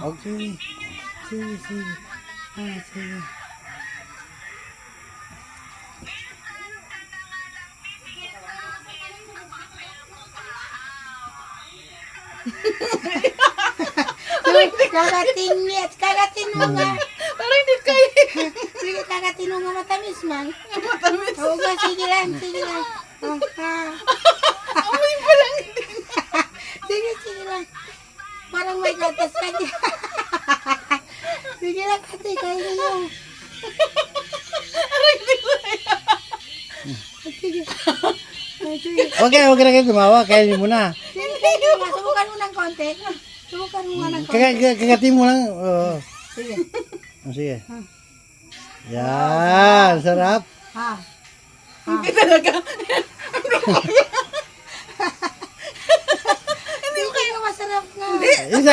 Okay. Sige, sige. Sige. Kagatin mo nga. Parang hindi kaya. Sige, kagatin mo nga matamis man. Matamis. Oo nga, sige lang. Amoy pa lang. Sige lang. Parang may gatas ka niya. Sige lang, ate, kaya nyo. Parang hindi kaya. Sige. Okay na kayo gumawa. Kaya mo na. Sige, kaya mo. Subukan mo ng konti. Subukan mo nga ng konti. Kagatin mo lang. Oo. Sige. Sige. Yan. Sarap. Hindi talaga. Hindi kaya masarap nga. Isa